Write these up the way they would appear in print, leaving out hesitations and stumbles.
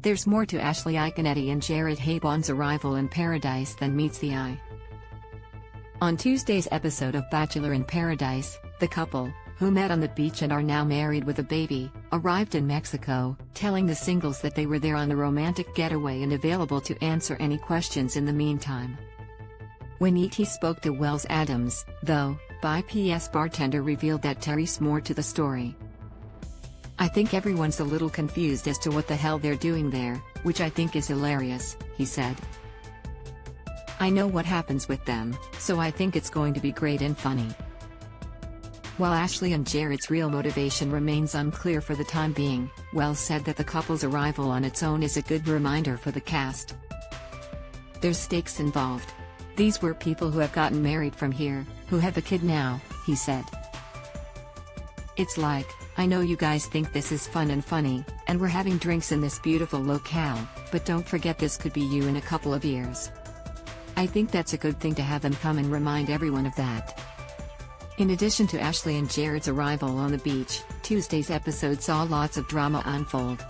There's more to Ashley Iaconetti and Jared Haibon's arrival in paradise than meets the eye. On Tuesday's episode of Bachelor in Paradise, the couple, who met on the beach and are now married with a baby, arrived in Mexico, telling the singles that they were there on a romantic getaway and available to answer any questions in the meantime. When ET spoke to Wells Adams, though, BiP's bartender revealed that there's more to the story. "I think everyone's a little confused as to what the hell they're doing there, which I think is hilarious," he said. "I know what happens with them, so I think it's going to be great and funny." While Ashley and Jared's real motivation remains unclear for the time being, Wells said that the couple's arrival on its own is a good reminder for the cast. "There's stakes involved. These were people who have gotten married from here, who have a kid now," he said. "It's like, I know you guys think this is fun and funny, and we're having drinks in this beautiful locale, but don't forget this could be you in a couple of years. I think that's a good thing to have them come and remind everyone of that." In addition to Ashley and Jared's arrival on the beach, Tuesday's episode saw lots of drama unfold.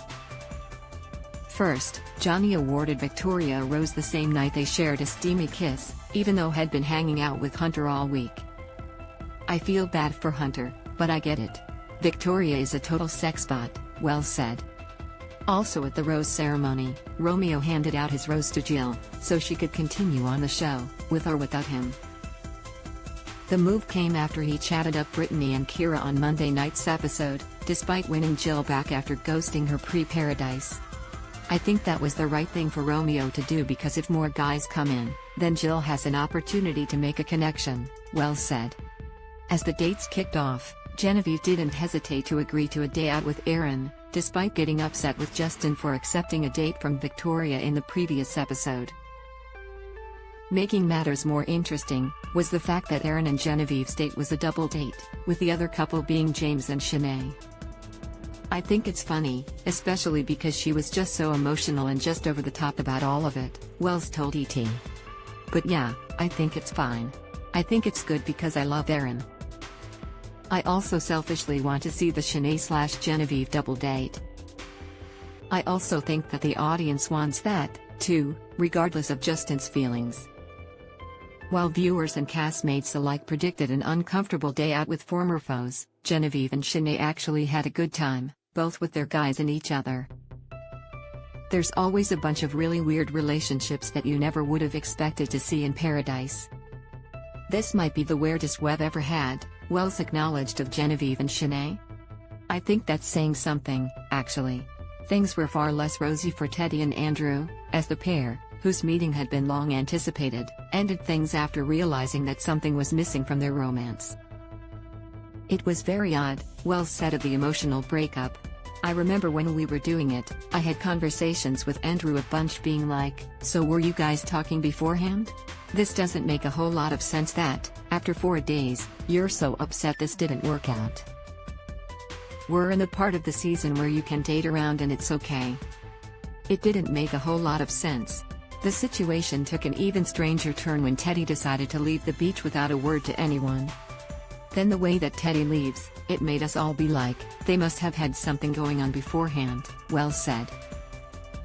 First, Johnny awarded Victoria a rose the same night they shared a steamy kiss, even though had been hanging out with Hunter all week. "I feel bad for Hunter, but I get it. Victoria is a total sex bot," Wells said. Also at the rose ceremony, Romeo handed out his rose to Jill, so she could continue on the show, with or without him. The move came after he chatted up Brittany and Kira on Monday night's episode, despite winning Jill back after ghosting her pre-Paradise. "I think that was the right thing for Romeo to do because if more guys come in, then Jill has an opportunity to make a connection," Wells said. As the dates kicked off, Genevieve didn't hesitate to agree to a day out with Aaron, despite getting upset with Justin for accepting a date from Victoria in the previous episode. Making matters more interesting, was the fact that Aaron and Genevieve's date was a double date, with the other couple being James and Shanae. "I think it's funny, especially because she was just so emotional and just over the top about all of it," Wells told ET. "But yeah, I think it's fine. I think it's good because I love Aaron. I also selfishly want to see the Shanae/Genevieve double date. I also think that the audience wants that, too, regardless of Justin's feelings." While viewers and castmates alike predicted an uncomfortable day out with former foes, Genevieve and Shanae actually had a good time, both with their guys and each other. "There's always a bunch of really weird relationships that you never would have expected to see in Paradise. This might be the weirdest we've ever had," Wells acknowledged of Genevieve and Shanae. "I think that's saying something, actually. Things were far less rosy for Teddy and Andrew, as the pair, whose meeting had been long anticipated, ended things after realizing that something was missing from their romance. It was very odd," Wells said of the emotional breakup. "I remember when we were doing it, I had conversations with Andrew a bunch being like, 'So were you guys talking beforehand? This doesn't make a whole lot of sense that, after 4 days, you're so upset this didn't work out. We're in the part of the season where you can date around and it's okay.' It didn't make a whole lot of sense. The situation took an even stranger turn when Teddy decided to leave the beach without a word to anyone. Then the way that Teddy leaves, it made us all be like, they must have had something going on beforehand," Wells said.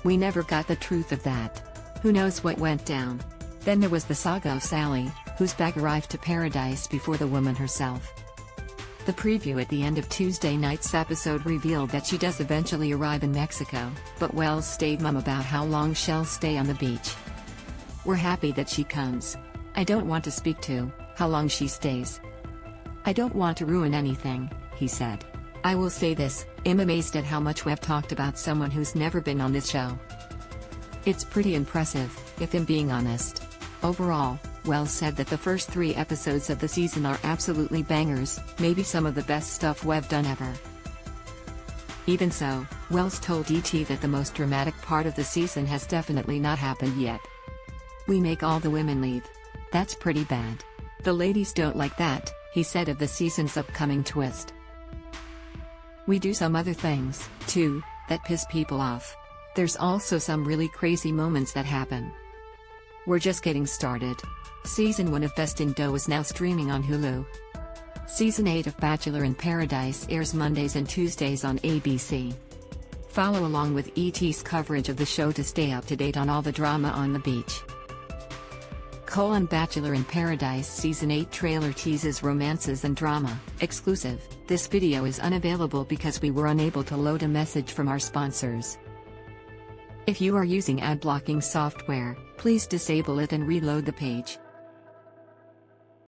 "We never got the truth of that. Who knows what went down?" Then there was the saga of Sally, whose bag arrived to Paradise before the woman herself. The preview at the end of Tuesday night's episode revealed that she does eventually arrive in Mexico, but Wells stayed mum about how long she'll stay on the beach. "We're happy that she comes. I don't want to speak to how long she stays. I don't want to ruin anything," he said. "I will say this, I'm amazed at how much we've talked about someone who's never been on this show. It's pretty impressive, if I'm being honest." Overall, Wells said that the first 3 episodes of the season are absolutely bangers, maybe some of the best stuff we've done ever. Even so, Wells told ET that the most dramatic part of the season has definitely not happened yet. "We make all the women leave. That's pretty bad. The ladies don't like that," he said of the season's upcoming twist. "We do some other things, too, that piss people off. There's also some really crazy moments that happen. We're just getting started." Season 1 of Best in Dough is now streaming on Hulu. Season 8 of Bachelor in Paradise airs Mondays and Tuesdays on ABC. Follow along with ET's coverage of the show to stay up to date on all the drama on the beach. Bachelor in Paradise Season 8 trailer teases romances and drama. Exclusive. This video is unavailable because we were unable to load a message from our sponsors. If you are using ad blocking software, please disable it and reload the page.